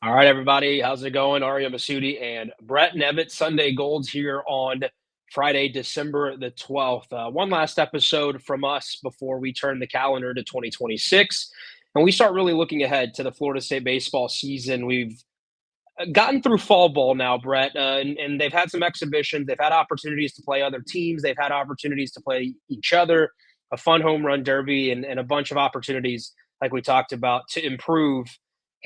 All right, everybody. How's it going? Aria Masudi and Brett Nevitt, Sunday Golds here on Friday, December the 12th. One last episode from us before we turn the calendar to 2026. And we start really looking ahead to the Florida State baseball season. We've gotten through fall ball now, Brett, and they've had some exhibitions. They've had opportunities to play other teams. They've had opportunities to play each other, a fun home run derby, and a bunch of opportunities, like we talked about, to improve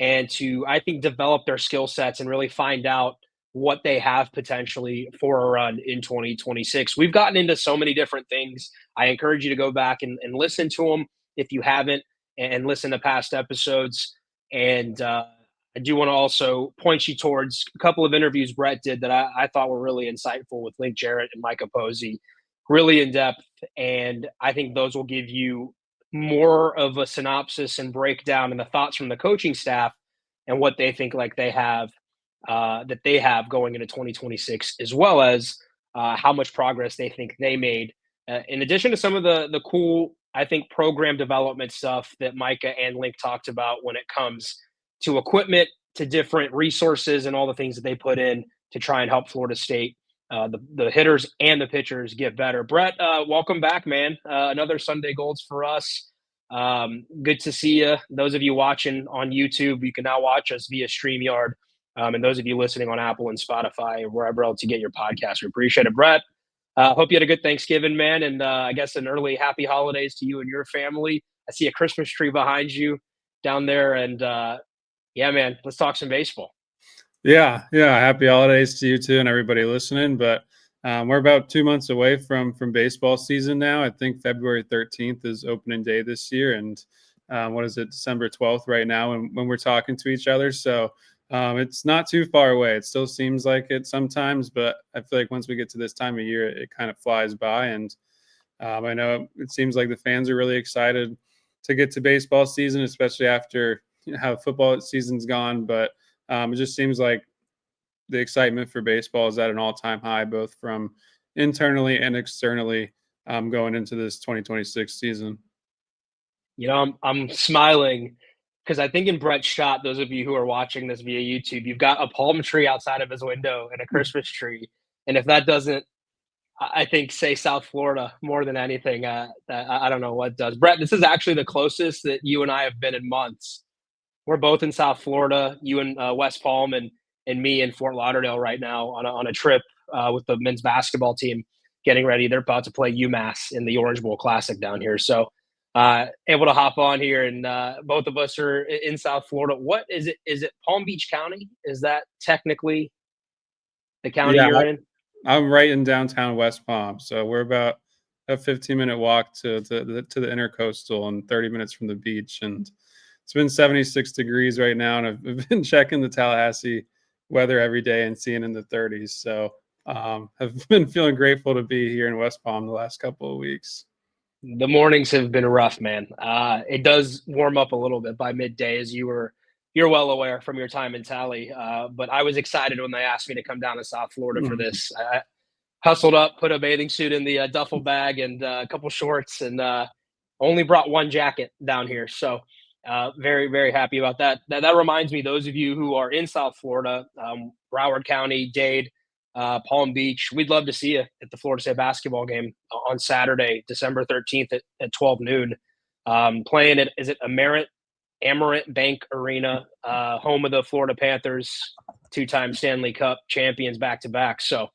and to, I think, develop their skill sets and really find out what they have potentially for a run in 2026. We've gotten into so many different things. I encourage you to go back and listen to them if you haven't, and listen to past episodes. And I do want to also point you towards a couple of interviews Brett did that I thought were really insightful with Link Jarrett and Micah Posey, really in depth. And I think those will give you more of a synopsis and breakdown and the thoughts from the coaching staff and what they think like they have that they have going into 2026, as well as how much progress they think they made. In addition to some of the cool, I think, program development stuff that Micah and Link talked about when it comes to equipment, to different resources, and all the things that they put in to try and help Florida State, the hitters and the pitchers, get better. Brett, welcome back, man. Another Sunday Golds for us. Good to see you. Those of you watching on YouTube, you can now watch us via StreamYard. And those of you listening on Apple and Spotify or wherever else you get your podcast, we appreciate it. Brett, hope you had a good Thanksgiving, man. And I guess an early happy holidays to you and your family. I see a Christmas tree behind you down there. And yeah, man, let's talk some baseball. Yeah. Happy holidays to you too and everybody listening. But we're about 2 months away from baseball season now. I think February 13th is opening day this year, and what is it, December 12th right now when we're talking to each other. So it's not too far away. It still seems like it sometimes, but I feel like once we get to this time of year, it kind of flies by. And I know it seems like the fans are really excited to get to baseball season, especially after how football season's gone. But it just seems like the excitement for baseball is at an all-time high, both from internally and externally, going into this 2026 season. You know, I'm smiling because I think in Brett's shot, those of you who are watching this via YouTube, you've got a palm tree outside of his window and a Christmas tree. And if that doesn't, I think, say South Florida more than anything, I don't know what does. Brett, this is actually the closest that you and I have been in months. We're both in South Florida, you in West Palm, and me in Fort Lauderdale right now on a trip with the men's basketball team getting ready. They're about to play UMass in the Orange Bowl Classic down here. So able to hop on here, and both of us are in South Florida. What is it? Is it Palm Beach County? Is that technically the county you're in? I'm right in downtown West Palm, so we're about a 15-minute walk to the intercoastal and 30 minutes from the beach. And it's been 76 degrees right now, and I've been checking the Tallahassee weather every day and seeing in the 30s. So I've been feeling grateful to be here in West Palm the last couple of weeks. The mornings have been rough, man. It does warm up a little bit by midday, as you're well aware from your time in Tally. But I was excited when they asked me to come down to South Florida for this. I hustled up, put a bathing suit in the duffel bag and a couple shorts, and only brought one jacket down here. So very, very happy about that. That reminds me, those of you who are in South Florida, Broward County, Dade, Palm Beach, we'd love to see you at the Florida State basketball game on Saturday, December 13th at 12 noon. Playing at, is it Amerant Bank Arena, home of the Florida Panthers, two-time Stanley Cup champions back-to-back. So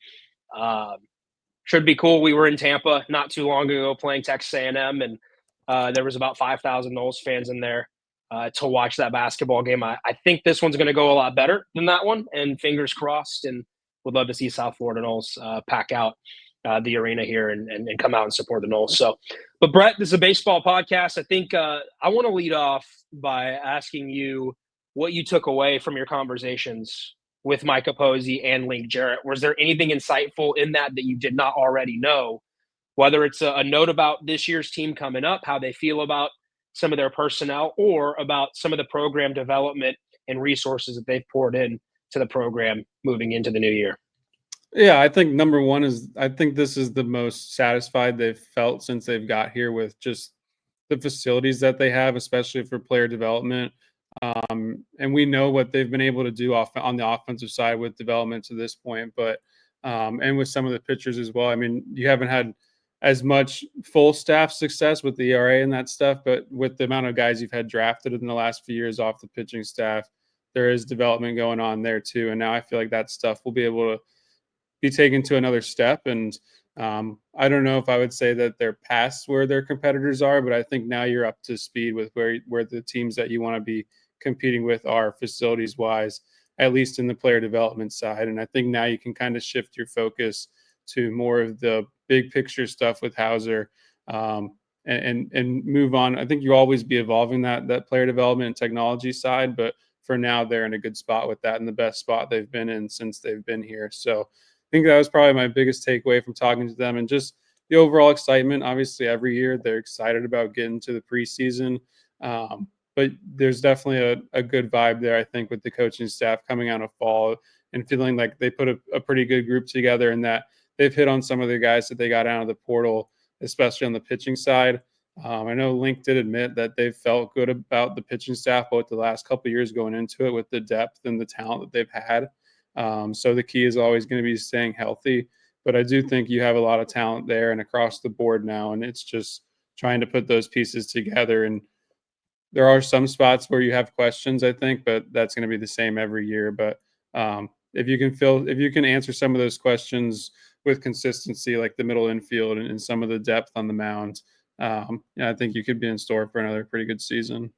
should be cool. We were in Tampa not too long ago playing Texas A&M, and there was about 5,000 Noles fans in there to watch that basketball game. I think this one's going to go a lot better than that one, and fingers crossed, and would love to see South Florida Noles pack out the arena here and come out and support the Noles. So, but Brett, this is a baseball podcast. I think I want to lead off by asking you what you took away from your conversations with Micah Posey and Link Jarrett. Was there anything insightful in that you did not already know? Whether it's a note about this year's team coming up, how they feel about some of their personnel, or about some of the program development and resources that they've poured in to the program moving into the new year. Yeah, I think number one is I think this is the most satisfied they've felt since they've got here with just the facilities that they have, especially for player development. And we know what they've been able to do on the offensive side with development to this point, but and with some of the pitchers as well. I mean, you haven't had as much full staff success with the ERA and that stuff, but with the amount of guys you've had drafted in the last few years off the pitching staff, there is development going on there too. And now I feel like that stuff will be able to be taken to another step. And I don't know if I would say that they're past where their competitors are, but I think now you're up to speed with where the teams that you want to be competing with are facilities wise, at least in the player development side. And I think now you can kind of shift your focus to more of the big picture stuff with Hauser, and move on. I think you always be evolving that player development and technology side, but for now they're in a good spot with that and the best spot they've been in since they've been here. So I think that was probably my biggest takeaway from talking to them, and just the overall excitement. Obviously, every year they're excited about getting to the preseason, but there's definitely a good vibe there, I think, with the coaching staff coming out of fall and feeling like they put a pretty good group together, and that they've hit on some of the guys that they got out of the portal, especially on the pitching side. I know Link did admit that they felt good about the pitching staff both the last couple of years going into it with the depth and the talent that they've had. So the key is always going to be staying healthy. But I do think you have a lot of talent there and across the board now, and it's just trying to put those pieces together. And there are some spots where you have questions, I think, but that's going to be the same every year. But if you can answer some of those questions with consistency, like the middle infield and some of the depth on the mound, yeah, I think you could be in store for another pretty good season.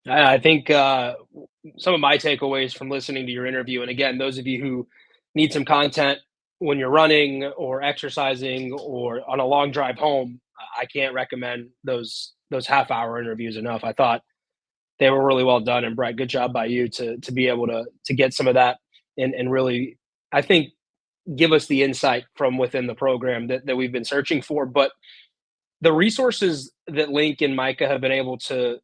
I think some of my takeaways from listening to your interview, and again, those of you who need some content when you're running or exercising or on a long drive home, I can't recommend those half-hour interviews enough. I thought they were really well done, and Brett, good job by you to be able to get some of that and really, I think, give us the insight from within the program that we've been searching for. But the resources that Link and Micah have been able to,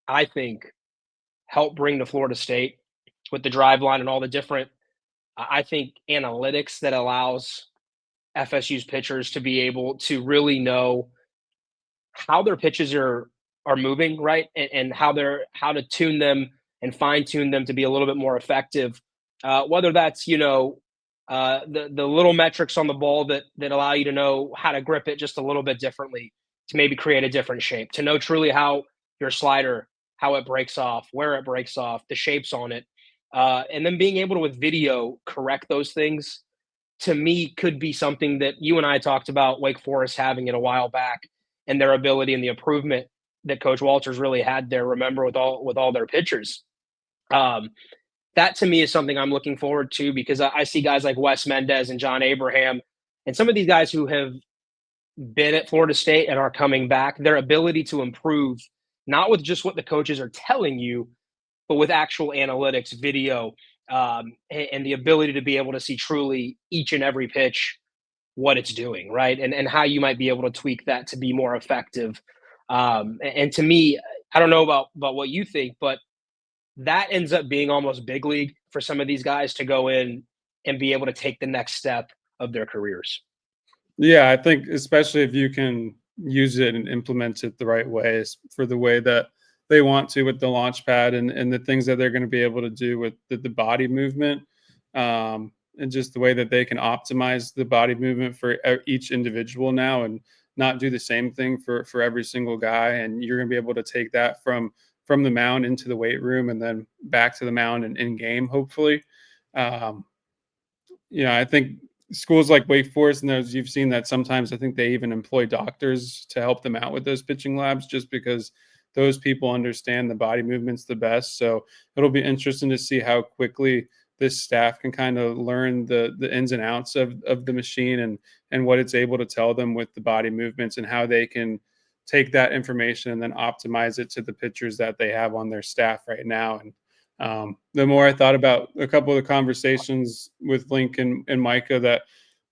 I think, help bring to Florida State with the drive line and all the different, I think, analytics that allows FSU's pitchers to be able to really know how their pitches are moving, right, and how to tune them and fine tune them to be a little bit more effective. Whether that's the little metrics on the ball that allow you to know how to grip it just a little bit differently to maybe create a different shape, to know truly how your slider, how it breaks off, where it breaks off, the shapes on it, and then being able to with video correct those things, to me, could be something that you and I talked about Wake Forest having it a while back, and their ability and the improvement that Coach Walters really had there. Remember, with all their pitchers, um, that to me is something I'm looking forward to, because I see guys like Wes Mendez and John Abraham and some of these guys who have been at Florida State and are coming back. Their ability to improve, not with just what the coaches are telling you, but with actual analytics, video, and the ability to be able to see truly each and every pitch what it's doing, right? And how you might be able to tweak that to be more effective. And to me, I don't know about what you think, but that ends up being almost big league for some of these guys to go in and be able to take the next step of their careers. Yeah, I think especially if you can use it and implement it the right ways for the way that they want to with the launch pad and the things that they're going to be able to do with the body movement, and just the way that they can optimize the body movement for each individual now and not do the same thing for every single guy. And you're going to be able to take that from the mound into the weight room and then back to the mound and in game, hopefully. Um, I think schools like Wake Forest and those, you've seen that sometimes I think they even employ doctors to help them out with those pitching labs, just because those people understand the body movements the best. So it'll be interesting to see how quickly this staff can kind of learn the ins and outs of the machine and what it's able to tell them with the body movements, and how they can take that information and then optimize it to the pitchers that they have on their staff right now. And the more I thought about a couple of the conversations with Link and Micah that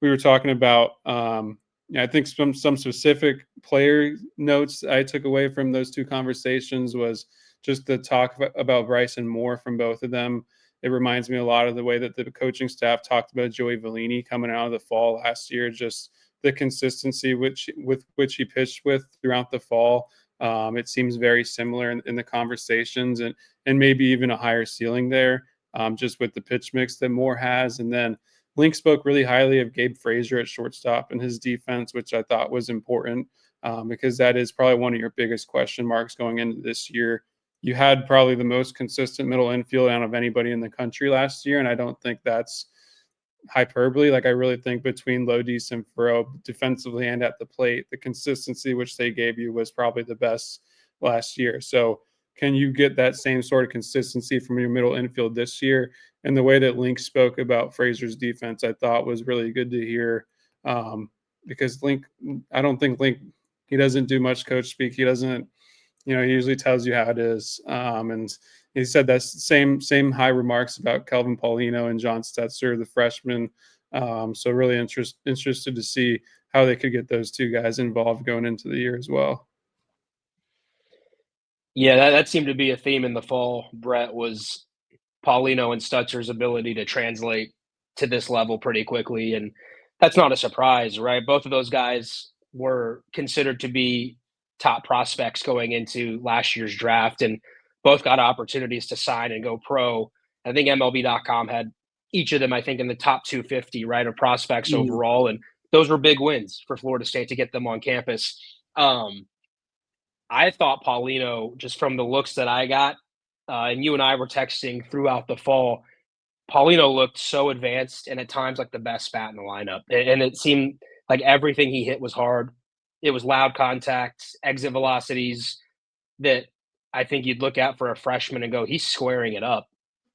we were talking about, I think some specific player notes I took away from those two conversations was just the talk about Bryson Moore from both of them. It reminds me a lot of the way that the coaching staff talked about Joey Vellini coming out of the fall last year, just the consistency with which he pitched with throughout the fall. It seems very similar in the conversations, and maybe even a higher ceiling there, just with the pitch mix that Moore has. And then Link spoke really highly of Gabe Frazier at shortstop and his defense, which I thought was important, because that is probably one of your biggest question marks going into this year. You had probably the most consistent middle infield out of anybody in the country last year, and I don't think that's hyperbole. Like, I really think between Lodis and Furrow, defensively and at the plate, the consistency which they gave you was probably the best last year. So can you get that same sort of consistency from your middle infield this year? And the way that Link spoke about Frazier's defense, I thought was really good to hear, because Link, I don't think Link, he doesn't do much coach speak. He doesn't, he usually tells you how it is. And he said that same high remarks about Kelvin Paulino and John Stetzer, the freshman. So really interested to see how they could get those two guys involved going into the year as well. Yeah, that seemed to be a theme in the fall, Brett, was Paulino and Stutzer's ability to translate to this level pretty quickly. And that's not a surprise, right? Both of those guys were considered to be top prospects going into last year's draft, and both got opportunities to sign and go pro. I think MLB.com had each of them, I think, in the top 250, right, of prospects overall. And those were big wins for Florida State to get them on campus. I thought Paulino, just from the looks that I got, and you and I were texting throughout the fall, Paulino looked so advanced and at times like the best bat in the lineup. And it seemed like everything he hit was hard. It was loud contact, exit velocities that I think you'd look at for a freshman and go, he's squaring it up.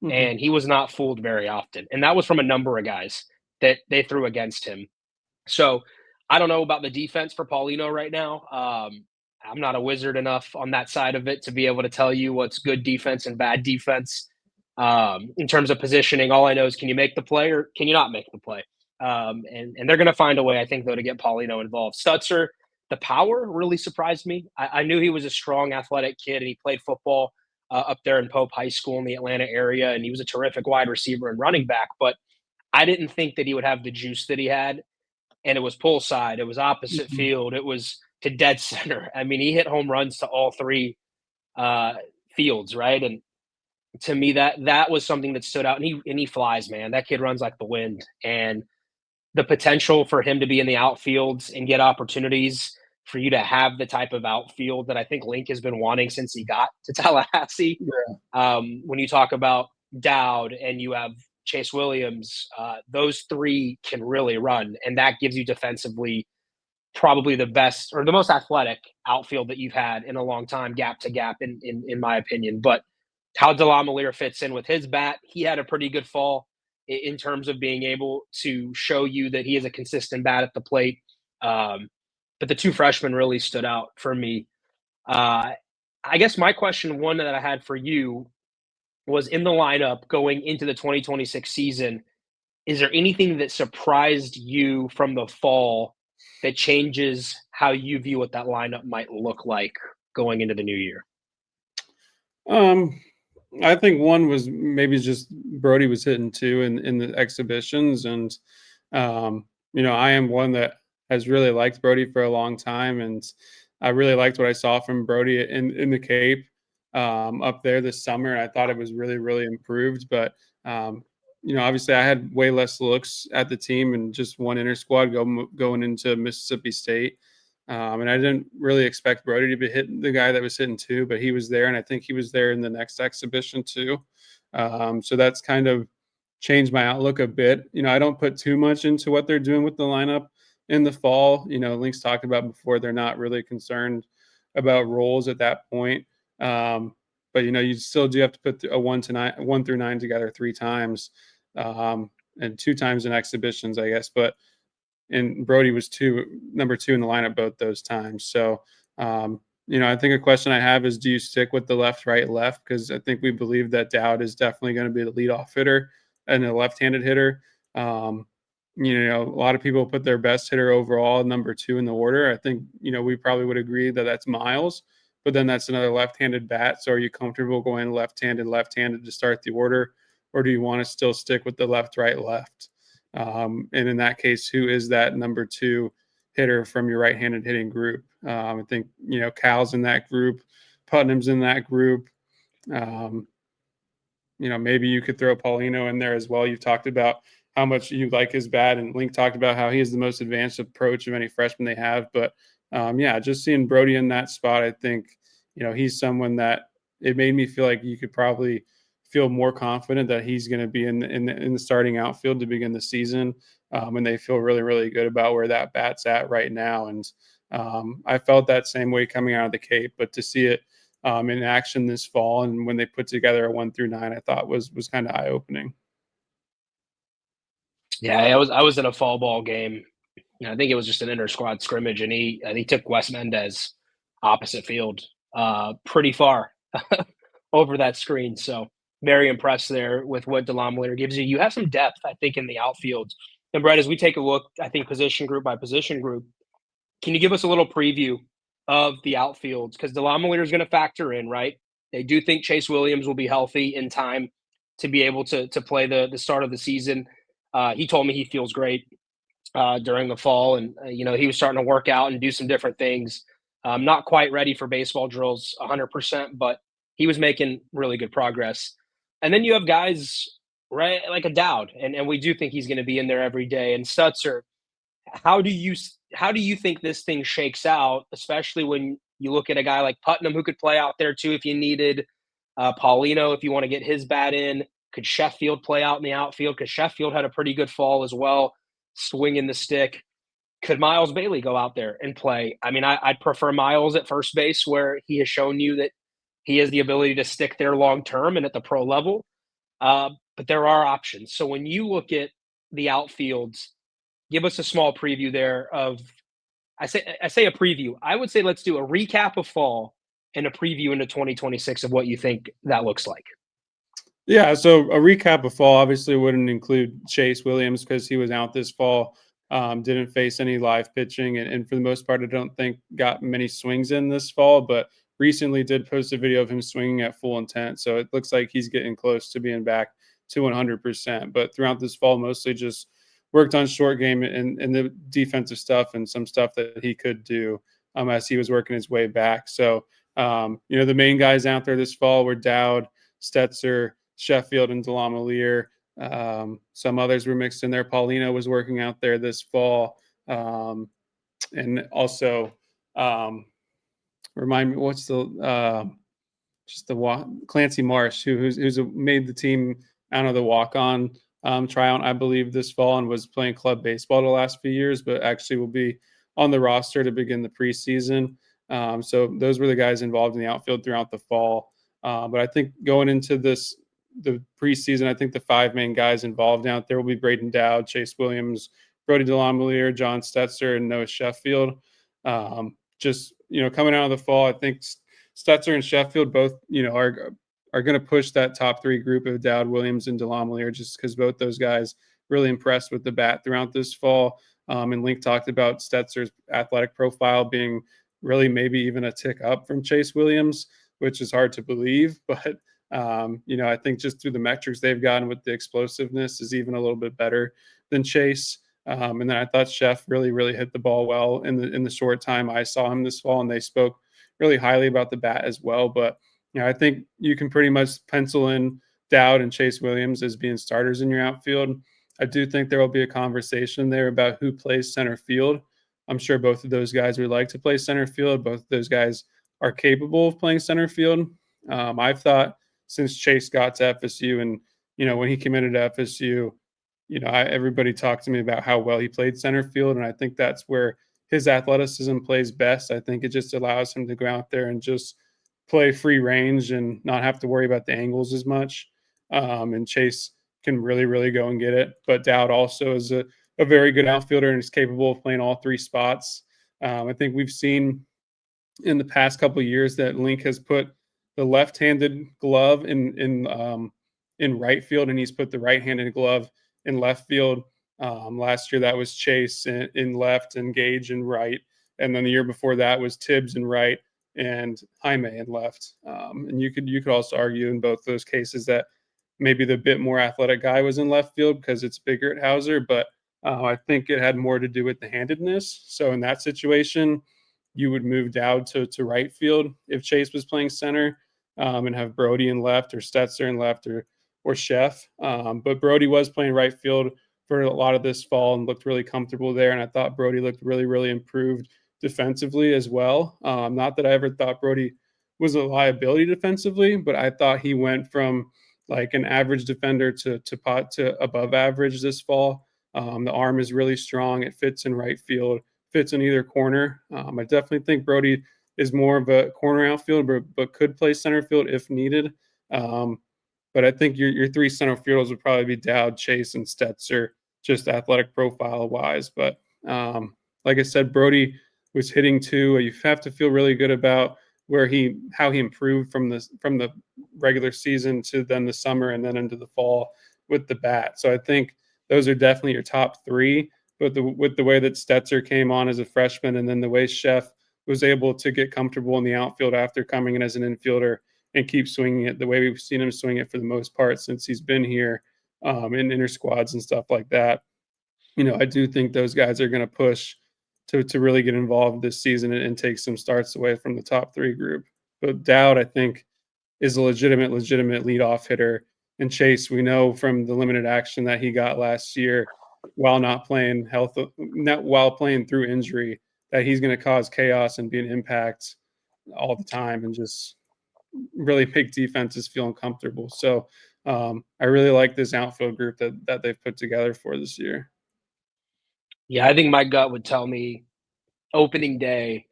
Mm-hmm. And he was not fooled very often. And that was from a number of guys that they threw against him. So I don't know about the defense for Paulino right now. I'm not a wizard enough on that side of it to be able to tell you what's good defense and bad defense. In terms of positioning, all I know is, can you make the play or can you not make the play? And they're going to find a way, I think, though, to get Paulino involved. Stutzer, the power really surprised me. I knew he was a strong, athletic kid, and he played football up there in Pope High School in the Atlanta area, and he was a terrific wide receiver and running back. But I didn't think that he would have the juice that he had. And it was pull side, it was opposite field, it was to dead center. I mean, he hit home runs to all three fields, right? And to me, that was something that stood out. And he flies, man. That kid runs like the wind. And the potential for him to be in the outfields and get opportunities, for you to have the type of outfield that I think Link has been wanting since he got to Tallahassee. Yeah. When you talk about Dowd and you have Chase Williams, those three can really run, and that gives you defensively probably the best or the most athletic outfield that you've had in a long time, gap to gap, in my opinion. But how Delamalier fits in with his bat, he had a pretty good fall in terms of being able to show you that he is a consistent bat at the plate. But the two freshmen really stood out for me. I guess my question, one that I had for you, was in the lineup going into the 2026 season. Is there anything that surprised you from the fall that changes how you view what that lineup might look like going into the new year? I think one was maybe just Brody was hitting two in the exhibitions. And, I am one that has really liked Brody for a long time. And I really liked what I saw from Brody in the Cape up there this summer. And I thought it was really, really improved. But, obviously I had way less looks at the team and just one inter squad going into Mississippi State. And I didn't really expect Brody to be hitting the guy that was hitting two, but he was there. And I think he was there in the next exhibition too. So that's kind of changed my outlook a bit. I don't put too much into what they're doing with the lineup in the fall. Link's talked about before, they're not really concerned about roles at that point. But you still do have to put a 1 through 9 together 3 times, and 2 times in exhibitions, I guess. And Brody was number 2 in the lineup both those times. So, I think a question I have is, do you stick with the left, right, left? Because I think we believe that Dowd is definitely going to be the leadoff hitter and a left-handed hitter. A lot of people put their best hitter overall number 2 in the order. I think, we probably would agree that that's Miles, but then that's another left-handed bat. So are you comfortable going left-handed to start the order, or do you want to still stick with the left, right, left? And in that case, who is that number 2 hitter from your right-handed hitting group. I think, Cal's in that group, Putnam's in that group. Um, maybe you could throw Paulino in there as well. You've talked about how much you like his bat, and Link talked about how he has the most advanced approach of any freshman they have. But yeah, just seeing Brody in that spot, I think, he's someone that it made me feel like you could probably feel more confident that he's going to be in the starting outfield to begin the season. And they feel really, really good about where that bat's at right now. And I felt that same way coming out of the Cape, but to see it in action this fall, and when they put together a 1 through 9, I thought was kind of eye opening. Yeah, I was in a fall ball game. I think it was just an inter squad scrimmage, and he took Wes Mendez opposite field, pretty far over that screen. So very impressed there with what DeLongleater gives you. You have some depth, I think, in the outfield. And Brett, as we take a look, I think position group by position group, can you give us a little preview of the outfields? Because DeLongleater is going to factor in, right? They do think Chase Williams will be healthy in time to be able to play the start of the season. He told me he feels great during the fall, and he was starting to work out and do some different things. Not quite ready for baseball drills 100%, but he was making really good progress. And then you have guys right like a Dowd, and we do think he's going to be in there every day. And Stutzer, how do you how do you think this thing shakes out, especially when you look at a guy like Putnam who could play out there too if you needed, Paulino if you want to get his bat in. Could Sheffield play out in the outfield? Because Sheffield had a pretty good fall as well, swinging the stick. Could Miles Bailey go out there and play? I mean, I'd prefer Miles at first base, where he has shown you that he has the ability to stick there long term and at the pro level. But there are options. So when you look at the outfields, give us a small preview there of I say a preview. I would say let's do a recap of fall and a preview into 2026 of what you think that looks like. Yeah, so a recap of fall obviously wouldn't include Chase Williams because he was out this fall, didn't face any live pitching, and for the most part, I don't think got many swings in this fall, but recently did post a video of him swinging at full intent. So it looks like he's getting close to being back to 100%. But throughout this fall, mostly just worked on short game and the defensive stuff and some stuff that he could do as he was working his way back. So, the main guys out there this fall were Dowd, Stetzer, Sheffield, and DeLongleater. Some others were mixed in there. Paulino was working out there this fall. And also, remind me, what's Clancy Marsh, who's made the team out of the walk-on tryout, I believe, this fall and was playing club baseball the last few years, but actually will be on the roster to begin the preseason. So those were the guys involved in the outfield throughout the fall. But I think going into the preseason, I think the 5 main guys involved out there will be Braden Dowd, Chase Williams, Brody DeLongleater, John Stetzer, and Noah Sheffield. Coming out of the fall, I think Stetzer and Sheffield both, are going to push that top 3 group of Dowd, Williams, and DeLongleater just because both those guys really impressed with the bat throughout this fall. And Link talked about Stetzer's athletic profile being really maybe even a tick up from Chase Williams, which is hard to believe. But, I think just through the metrics they've gotten with the explosiveness is even a little bit better than Chase. And then I thought Chef really, really hit the ball well in the short time I saw him this fall, and they spoke really highly about the bat as well. But I think you can pretty much pencil in Dowd and Chase Williams as being starters in your outfield. I do think there will be a conversation there about who plays center field. I'm sure both of those guys would like to play center field. Both of those guys are capable of playing center field. I've thought since Chase got to FSU and, when he committed to FSU, everybody talked to me about how well he played center field. And I think that's where his athleticism plays best. I think it just allows him to go out there and just play free range and not have to worry about the angles as much. And Chase can really, really go and get it. But Dowd also is a very good outfielder and is capable of playing all 3 spots. I think we've seen in the past couple of years that Link has put the left-handed glove in right field, and he's put the right-handed glove in left field. Last year that was Chase in left and Gage in right, and then the year before that was Tibbs in right and Jaime in left. And you could also argue in both those cases that maybe the bit more athletic guy was in left field because it's bigger at Hauser, but I think it had more to do with the handedness. So in that situation, you would move Dowd to right field if Chase was playing center, and have Brody in left or Stetzer in left or Chef. But Brody was playing right field for a lot of this fall and looked really comfortable there. And I thought Brody looked really, really improved defensively as well. Not that I ever thought Brody was a liability defensively, but I thought he went from like an average defender to above average this fall. The arm is really strong. It fits in right field, fits in either corner. I definitely think Brody is more of a corner outfield, but could play center field if needed. Um, but I think your three center fielders would probably be Dowd, Chase, and Stetzer, just athletic profile wise. But like I said, Brody was hitting too. You have to feel really good about how he improved from the regular season to then the summer and then into the fall with the bat. So I think those are definitely your top three. But with the way that Stetzer came on as a freshman, and then the way Chef was able to get comfortable in the outfield after coming in as an infielder and keep swinging it the way we've seen him swing it for the most part since he's been here, in inter squads and stuff like that. I do think those guys are going to push to really get involved this season and take some starts away from the top three group. But Dowd, I think, is a legitimate leadoff hitter. And Chase, we know from the limited action that he got last year, while while playing through injury, that he's going to cause chaos and be an impact all the time and just really make defenses feel uncomfortable. So I really like this outfield group that they've put together for this year. Yeah, I think my gut would tell me opening day,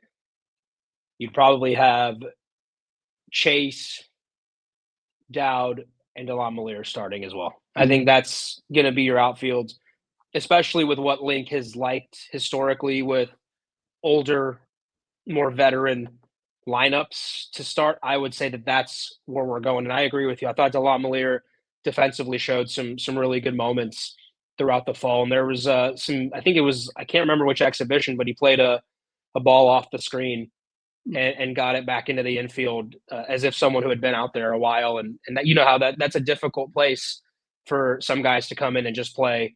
you'd probably have Chase, Dowd, and Delamalier starting as well. I think that's going to be your outfield, especially with what Link has liked historically with older, more veteran lineups to start. I would say that that's where we're going, and I agree with you. I thought Delamalier defensively showed some really good moments throughout the fall, and there was some. I think it was I can't remember which exhibition, but he played a ball off the screen and got it back into the infield as if someone who had been out there a while, and that how that's a difficult place for some guys to come in and just play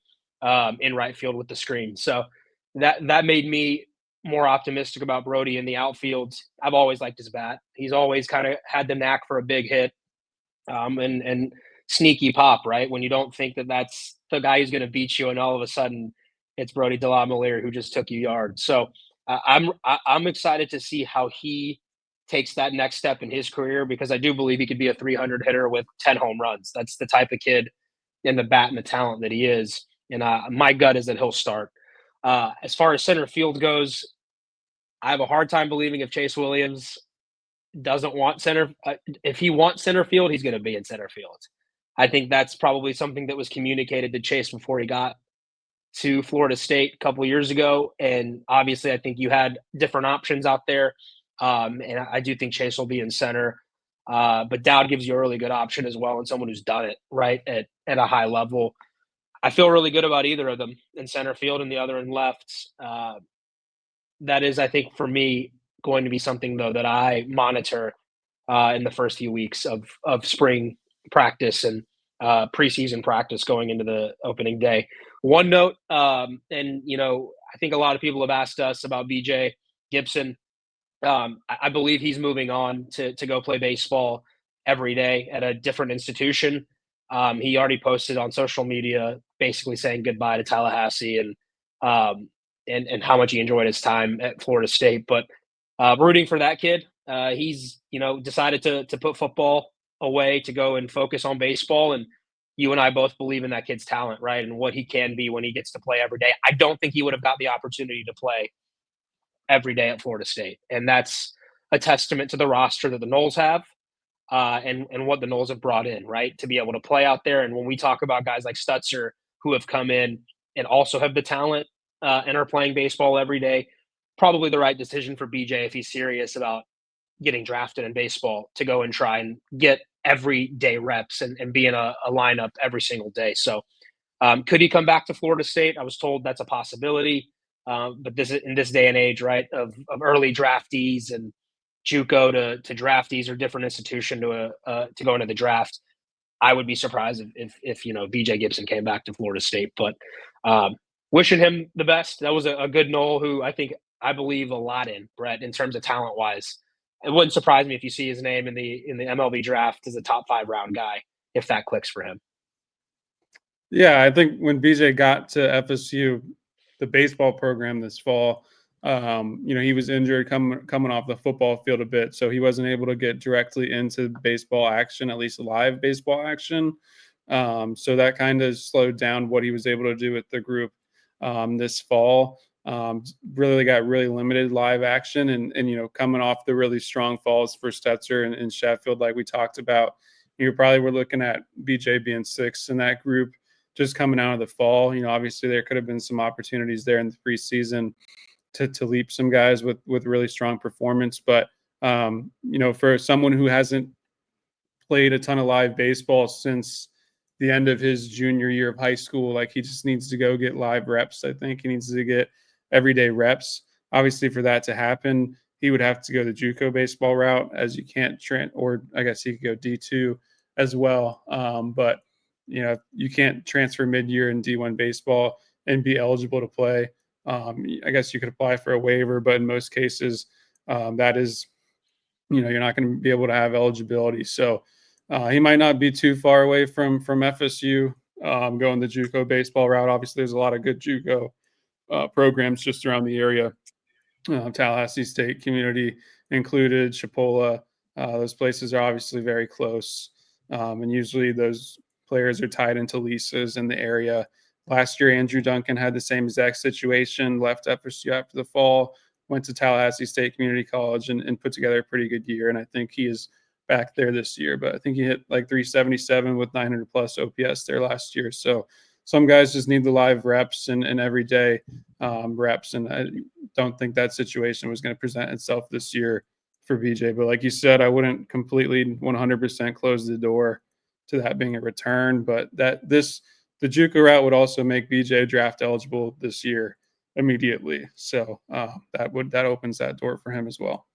in right field with the screen. So that made me more optimistic about Brody in the outfield. I've always liked his bat. He's always kind of had the knack for a big hit, and sneaky pop, right? When you don't think that that's the guy who's going to beat you, and all of a sudden it's Brody Delamalier who just took you yards. So I'm excited to see how he takes that next step in his career, because I do believe he could be a 300 hitter with 10 home runs. That's the type of kid and the bat and the talent that he is. And my gut is that he'll start. As far as center field goes, I have a hard time believing if Chase Williams doesn't want if he wants center field, he's going to be in center field. I think that's probably something that was communicated to Chase before he got to Florida State a couple of years ago. And obviously, I think you had different options out there. And I do think Chase will be in center. But Dowd gives you a really good option as well, and someone who's done it right at a high level. I feel really good about either of them in center field and the other in left. That is, I think, for me, going to be something, though, that I monitor in the first few weeks of spring practice and preseason practice going into the opening day. One note, and I think a lot of people have asked us about BJ Gibson. I believe he's moving on to go play baseball every day at a different institution. He already posted on social media basically saying goodbye to Tallahassee and how much he enjoyed his time at Florida State. But rooting for that kid. He's decided to put football away to go and focus on baseball, and you and I both believe in that kid's talent, right, and what he can be when he gets to play every day. I don't think he would have got the opportunity to play every day at Florida State, and that's a testament to the roster that the Noles have, and what the Noles have brought in, right, to be able to play out there. And when we talk about guys like Stutzer who have come in and also have the talent and are playing baseball every day, probably the right decision for BJ if he's serious about getting drafted in baseball to go and try and get everyday reps and be in a lineup every single day. So could he come back to Florida State? I was told that's a possibility. But in this day and age, right, of early draftees and JUCO to draftees or different institution to go into the draft, I would be surprised if BJ Gibson came back to Florida State. But wishing him the best. That was a good Knoll who I believe a lot in, Brett, in terms of talent wise. It wouldn't surprise me if you see his name in the MLB draft as a top 5 round guy if that clicks for him. Yeah, I think when BJ got to FSU, the baseball program this fall, he was injured coming off the football field a bit, so he wasn't able to get directly into baseball action, at least live baseball action. So that kind of slowed down what he was able to do with the group this fall. Really got really limited live action, and coming off the really strong falls for Stetzer and Sheffield, like we talked about, you probably were looking at BJ being sixth in that group just coming out of the fall. Obviously there could have been some opportunities there in the preseason to leap some guys with really strong performance. But, for someone who hasn't played a ton of live baseball since the end of his junior year of high school, like he just needs to go get live reps. I think he needs to get everyday reps. Obviously for that to happen, he would have to go the JUCO baseball route, as you can't or I guess he could go D2 as well. But you can't transfer mid-year in D1 baseball and be eligible to play. I guess you could apply for a waiver, but in most cases, that is, you're not going to be able to have eligibility. So he might not be too far away from FSU going the JUCO baseball route. Obviously, there's a lot of good JUCO programs just around the area. Tallahassee State Community included, Chipola. Those places are obviously very close, and usually those players are tied into leases in the area. Last year, Andrew Duncan had the same exact situation, left FSU after the fall, went to Tallahassee State Community College and put together a pretty good year. And I think he is back there this year, but I think he hit like 377 with 900 plus OPS there last year. So some guys just need the live reps and everyday reps. And I don't think that situation was going to present itself this year for BJ. But like you said, I wouldn't completely 100% close the door to that being a return. But the JUCO route would also make BJ draft eligible this year immediately. So that opens that door for him as well.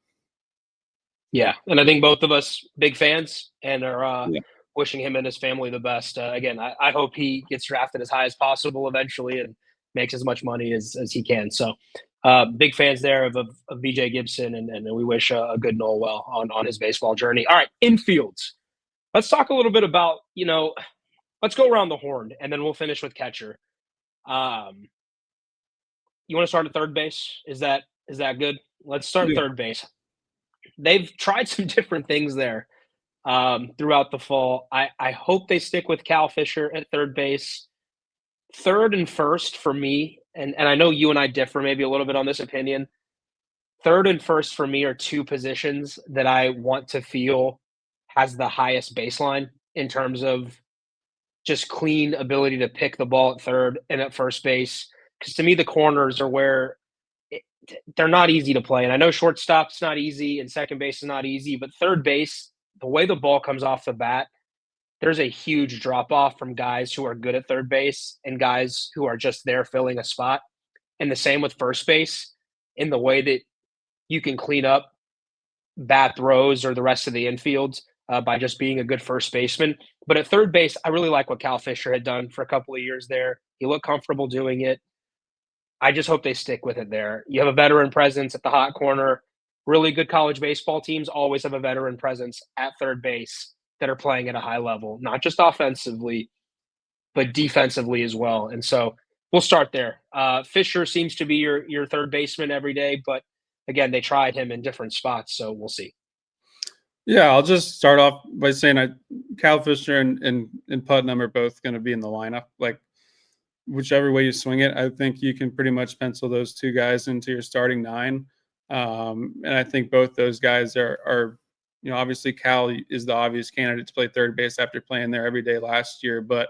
Yeah, and I think both of us big fans and are wishing him and his family the best. Again, I hope he gets drafted as high as possible eventually and makes as much money as he can. So big fans there of BJ Gibson, and we wish a good Noel well on his baseball journey. All right, infields. Let's talk a little bit about, let's go around the horn, and then we'll finish with catcher. You want to start at third base? Is that good? Let's start third base. They've tried some different things there throughout the fall. I hope they stick with Cal Fisher at third base. Third and first for me, and I know you and I differ maybe a little bit on this opinion. Third and first for me are two positions that I want to feel has the highest baseline in terms of just clean ability to pick the ball at third and at first base. Because to me, the corners are where they're not easy to play. And I know shortstop's not easy and second base is not easy, but third base, the way the ball comes off the bat, there's a huge drop off from guys who are good at third base and guys who are just there filling a spot. And the same with first base in the way that you can clean up bad throws or the rest of the infield by just being a good first baseman. But at third base, I really like what Cal Fisher had done for a couple of years there. He looked comfortable doing it. I just hope they stick with it there. You have a veteran presence at the hot corner. Really good college baseball teams always have a veteran presence at third base that are playing at a high level, not just offensively, but defensively as well. And so we'll start there. Fisher seems to be your third baseman every day, but again, they tried him in different spots, so we'll see. Yeah, I'll just start off by saying Cal Fisher and Putnam are both going to be in the lineup. Like, whichever way you swing it, I think you can pretty much pencil those two guys into your starting nine. And I think both those guys are obviously Cal is the obvious candidate to play third base after playing there every day last year, but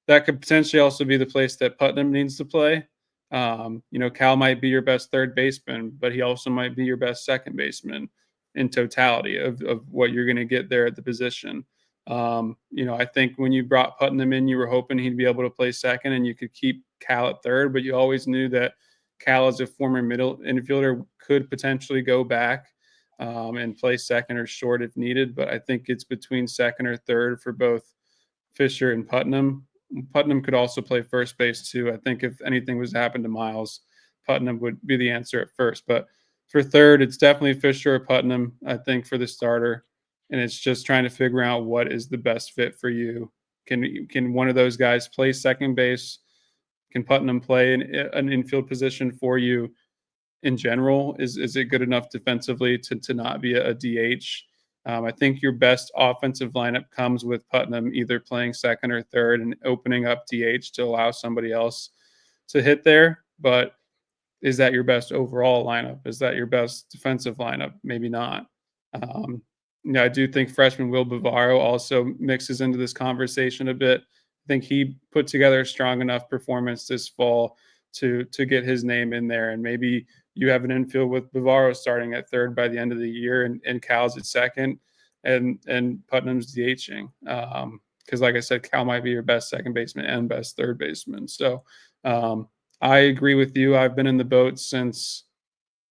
that could potentially also be the place that Putnam needs to play. Cal might be your best third baseman, but he also might be your best second baseman in totality of what you're going to get there at the position. I think when you brought Putnam in, you were hoping he'd be able to play second and you could keep Cal at third, but you always knew that Cal, as a former middle infielder, could potentially go back and play second or short if needed. But I think it's between second or third for both Fisher and Putnam. Putnam could also play first base too. I think if anything was to happen to Miles, Putnam would be the answer at first. But for third, it's definitely Fisher or Putnam, I think, for the starter. And it's just trying to figure out what is the best fit for you. Can one of those guys play second base? Can Putnam play an infield position for you in general? Is it good enough defensively to not be a DH? I think your best offensive lineup comes with Putnam either playing second or third and opening up DH to allow somebody else to hit there. But is that your best overall lineup? Is that your best defensive lineup? Maybe not. Um, I do think freshman Will Bavaro also mixes into this conversation a bit. I think he put together a strong enough performance this fall to get his name in there. And maybe you have an infield with Bavaro starting at third by the end of the year and Cal's at second and Putnam's DHing. Because like I said, Cal might be your best second baseman and best third baseman. So I agree with you. I've been in the boat since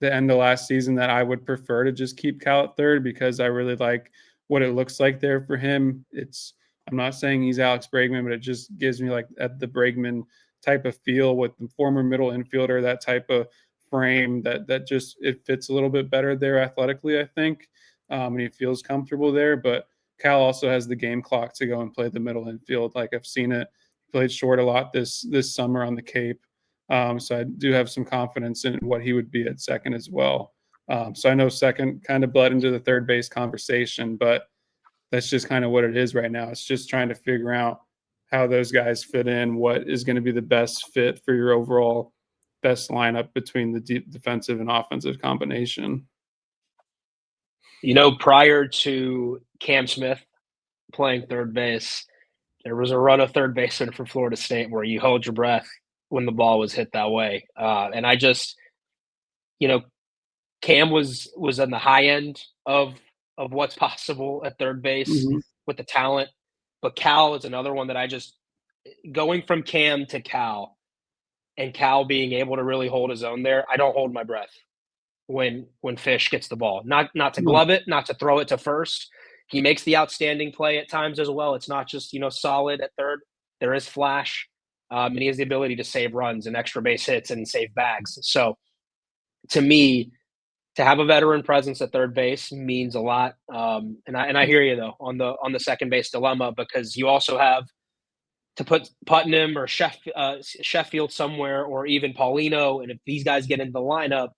the end of last season that I would prefer to just keep Cal at third because I really like what it looks like there for him. I'm not saying he's Alex Bregman, but it just gives me like at the Bregman type of feel with the former middle infielder, that type of frame that just it fits a little bit better there athletically, I think. And he feels comfortable there. But Cal also has the game clock to go and play the middle infield. Like I've seen it. He played short a lot this summer on the Cape. So I do have some confidence in what he would be at second as well. So I know second kind of bled into the third base conversation, but that's just kind of what it is right now. It's just trying to figure out how those guys fit in, what is going to be the best fit for your overall best lineup between the defensive and offensive combination. Prior to Cam Smith playing third base, there was a run of third baseman for Florida State where you hold your breath when the ball was hit that way. And I just, Cam was on the high end of what's possible at third base with the talent, but Cal is another one that I just going from Cam to Cal and Cal being able to really hold his own there. I don't hold my breath when Fish gets the ball, not to glove it, not to throw it to first. He makes the outstanding play at times as well. It's not just solid at third. There is flash, and he has the ability to save runs and extra base hits and save bags. So, to me, to have a veteran presence at third base means a lot. And I hear you though on the second base dilemma because you also have to put Putnam or Sheffield somewhere or even Paulino, and if these guys get into the lineup,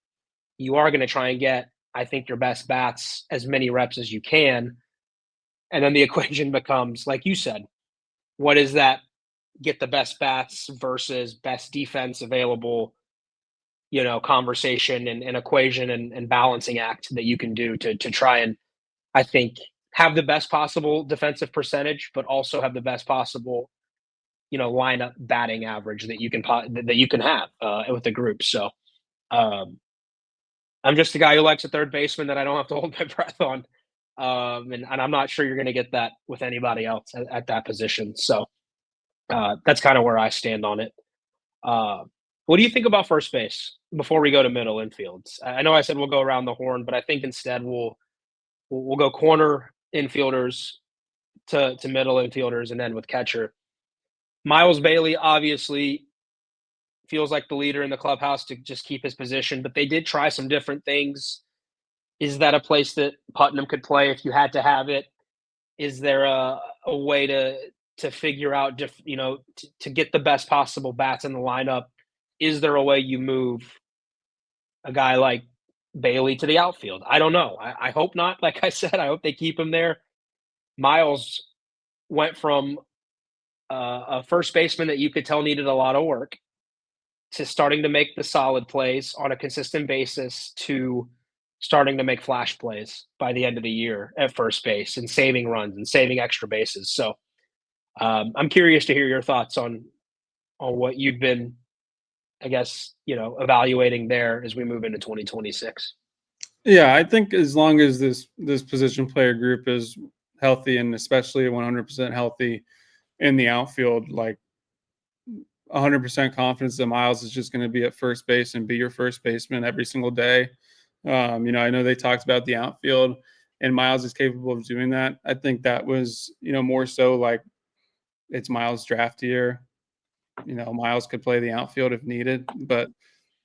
you are going to try and get, I think, your best bats as many reps as you can. And then the equation becomes, like you said, what is that get the best bats versus best defense available, conversation and equation and balancing act that you can do to try and, I think, have the best possible defensive percentage, but also have the best possible, lineup batting average that you can have with the group. So I'm just a guy who likes a third baseman that I don't have to hold my breath on. And I'm not sure you're going to get that with anybody else at that position. So that's kind of where I stand on it. What do you think about first base before we go to middle infields? I know I said we'll go around the horn, but I think instead we'll go corner infielders to middle infielders and then with catcher. Miles Bailey obviously feels like the leader in the clubhouse to just keep his position, but they did try some different things. Is that a place that Putnam could play if you had to have it? Is there a way to figure out, to get the best possible bats in the lineup? Is there a way you move a guy like Bailey to the outfield? I don't know. I hope not. Like I said, I hope they keep him there. Miles went from a first baseman that you could tell needed a lot of work to starting to make the solid plays on a consistent basis to starting to make flash plays by the end of the year at first base and saving runs and saving extra bases. So I'm curious to hear your thoughts on what you've been, I guess, evaluating there as we move into 2026. Yeah, I think as long as this position player group is healthy and especially 100% healthy in the outfield, like 100% confidence that Miles is just going to be at first base and be your first baseman every single day. I know they talked about the outfield and Miles is capable of doing that. I think that was, more so like it's Miles' draft year. Miles could play the outfield if needed, but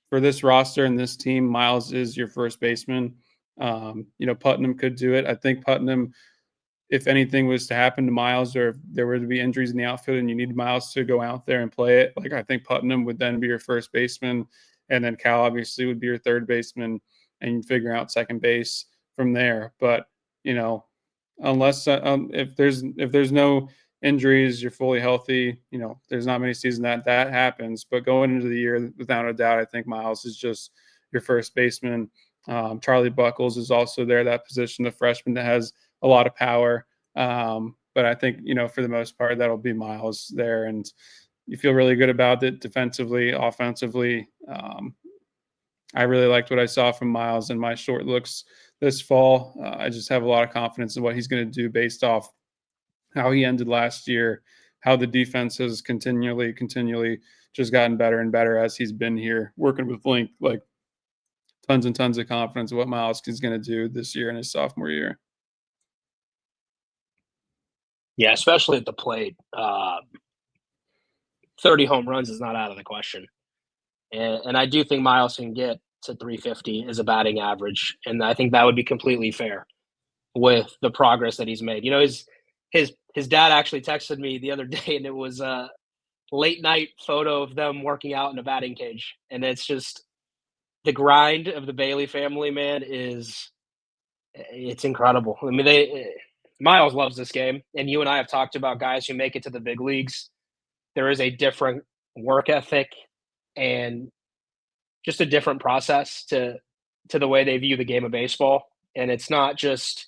for this roster and this team, Miles is your first baseman. Putnam could do it. I think Putnam, if anything was to happen to Miles or if there were to be injuries in the outfield and you need Miles to go out there and play it, like I think Putnam would then be your first baseman, and then Cal obviously would be your third baseman, and you figure out second base from there. But unless if there's no injuries, you're fully healthy. There's not many seasons that happens. But going into the year, without a doubt, I think Miles is just your first baseman. Charlie Buckles is also there, that position, the freshman that has a lot of power. But I think, for the most part, that'll be Miles there. And you feel really good about it defensively, offensively. I really liked what I saw from Miles in my short looks this fall. I just have a lot of confidence in what he's going to do based off how he ended last year, how the defense has continually just gotten better and better as he's been here working with Link. Like, tons and tons of confidence in what Miles is going to do this year in his sophomore year. Yeah, especially at the plate. 30 home runs is not out of the question. And I do think Miles can get to 350 as a batting average. And I think that would be completely fair with the progress that he's made. His dad actually texted me the other day, and it was a late night photo of them working out in a batting cage. And it's just the grind of the Bailey family, man, it's incredible. I mean, Miles loves this game, and you and I have talked about guys who make it to the big leagues. There is a different work ethic and just a different process to the way they view the game of baseball. And it's not just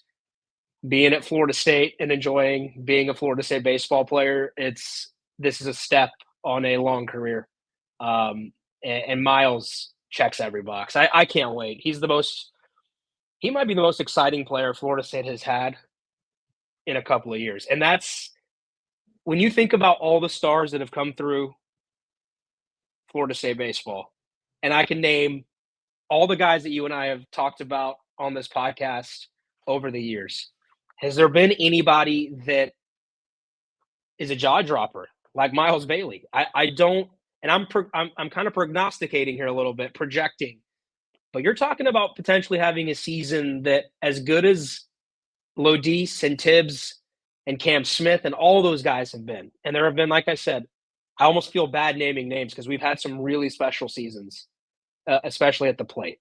being at Florida State and enjoying being a Florida State baseball player. This is a step on a long career. And Miles checks every box. I can't wait. He might be the most exciting player Florida State has had in a couple of years. And that's when you think about all the stars that have come through Florida State baseball, and I can name all the guys that you and I have talked about on this podcast over the years. Has there been anybody that is a jaw dropper like Miles Bailey? I don't, and I'm kind of prognosticating here a little bit, projecting. But you're talking about potentially having a season that as good as Lodis and Tibbs and Cam Smith and all those guys have been. And there have been, like I said, I almost feel bad naming names because we've had some really special seasons, especially at the plate.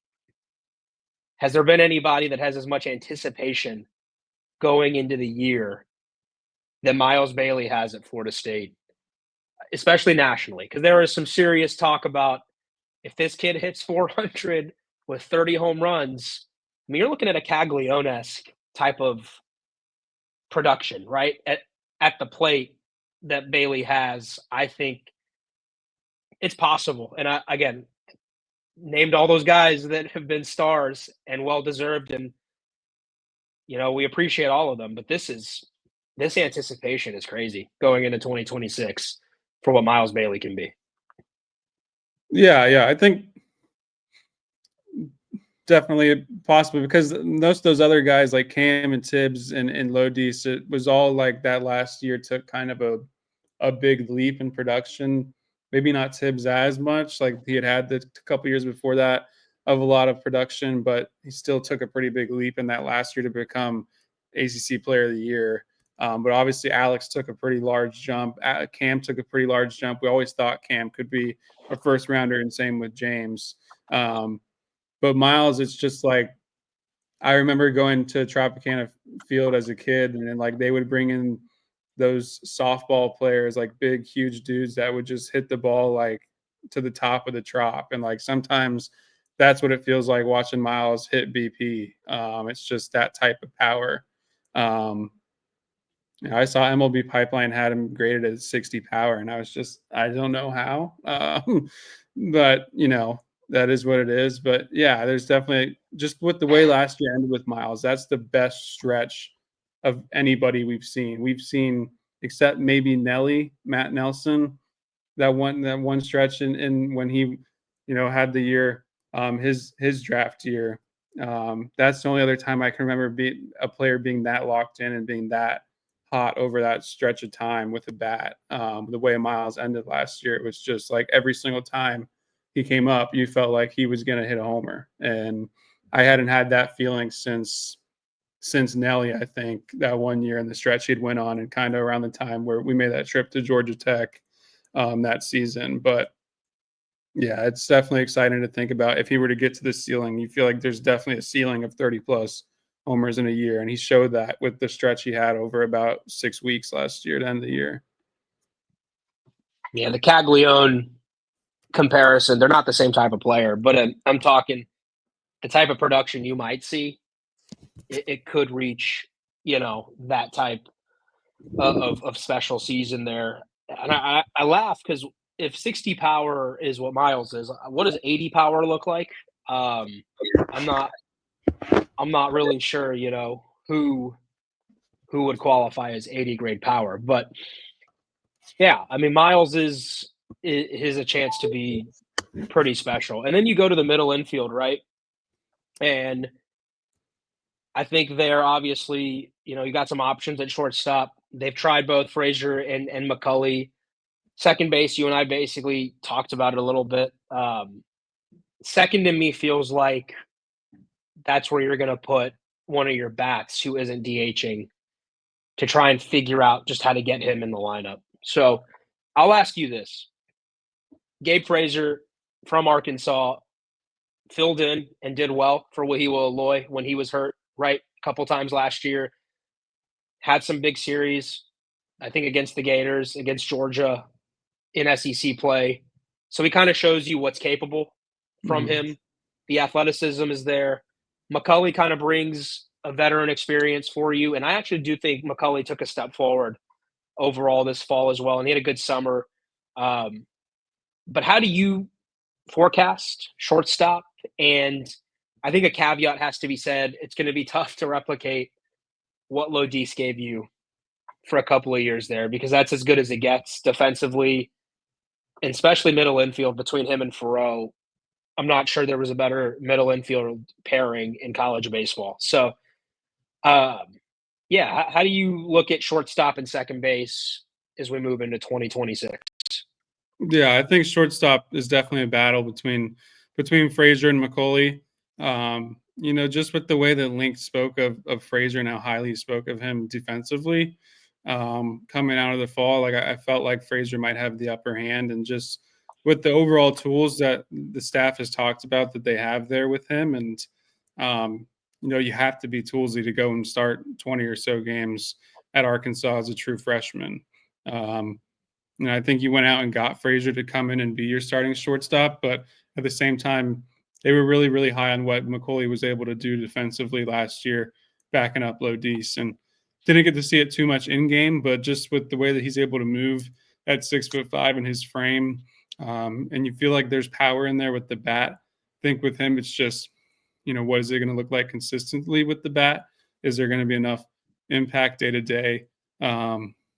Has there been anybody that has as much anticipation going into the year that Miles Bailey has at Florida State, especially nationally? Because there is some serious talk about if this kid hits 400 with 30 home runs, I mean, you're looking at a Caglione-esque type of production, right? At the plate that Bailey has. I think it's possible. And again, named all those guys that have been stars and well-deserved. And, we appreciate all of them, but this anticipation is crazy going into 2026 for what Miles Bailey can be. Yeah. I think definitely possible because most of those other guys like Cam and Tibbs and Lodis, it was all like that last year took kind of a big leap in production. Maybe not Tibbs as much, like he had the couple years before that of a lot of production, but he still took a pretty big leap in that last year to become ACC Player of the Year. But obviously, Alex took a pretty large jump. Cam took a pretty large jump. We always thought Cam could be a first rounder, and same with James. But Miles, it's just like I remember going to Tropicana Field as a kid, and then like they would bring in those softball players, like big, huge dudes that would just hit the ball like to the top of the trop. And like sometimes that's what it feels like watching Miles hit BP. It's just that type of power. I saw MLB Pipeline had him graded at 60 power, and I don't know how. But that is what it is. But yeah, there's definitely just with the way last year ended with Miles, that's the best stretch of anybody we've seen. We've seen, except maybe Matt Nelson, that one stretch in when he, had the year, his draft year. That's the only other time I can remember a player being that locked in and being that hot over that stretch of time with a bat. The way Miles ended last year, it was just like every single time he came up, you felt like he was going to hit a homer. And I hadn't had that feeling since Nelly, I think, that one year in the stretch he'd went on, and kind of around the time where we made that trip to Georgia Tech that season. But yeah, it's definitely exciting to think about. If he were to get to the ceiling, you feel like there's definitely a ceiling of 30 plus homers in a year. And he showed that with the stretch he had over about 6 weeks last year to end the year. Yeah, the Caglione comparison, they're not the same type of player, but I'm talking the type of production you might see. It could reach, that type of special season there. And I laugh because if 60 power is what Miles is, what does 80 power look like? I'm not I'm not really sure, who would qualify as 80 grade power, but yeah, I mean Miles is a chance to be pretty special. And then you go to the middle infield, right? And I think there obviously, you got some options at shortstop. They've tried both Frazier and McCulley. Second base, you and I basically talked about it a little bit. Second to me feels like that's where you're going to put one of your bats who isn't DHing to try and figure out just how to get him in the lineup. So I'll ask you this. Gabe Frazier from Arkansas filled in and did well for Wahila Aloy when he was hurt, right? A couple times last year. Had some big series, I think against the Gators, against Georgia in SEC play. So he kind of shows you what's capable from him. The athleticism is there. McCulley kind of brings a veteran experience for you. And I actually do think McCulley took a step forward overall this fall as well. And he had a good summer. But how do you forecast shortstop? And I think a caveat has to be said. It's going to be tough to replicate what Lodis gave you for a couple of years there, because that's as good as it gets defensively, and especially middle infield between him and Faroux. I'm not sure there was a better middle infield pairing in college baseball. So, yeah, how do you look at shortstop and second base as we move into 2026? Yeah, I think shortstop is definitely a battle between Frazier and McCulley. Just with the way that Link spoke of Frazier and how highly he spoke of him defensively, coming out of the fall, like I felt like Frazier might have the upper hand, and just with the overall tools that the staff has talked about that they have there with him, and you have to be toolsy to go and start 20 or so games at Arkansas as a true freshman. I think you went out and got Frazier to come in and be your starting shortstop, but at the same time, they were really, really high on what McCulley was able to do defensively last year, backing up Lodis. And didn't get to see it too much in game, but just with the way that he's able to move at 6'5" in his frame, and you feel like there's power in there with the bat. I think with him, it's just, what is it going to look like consistently with the bat? Is there going to be enough impact day to day?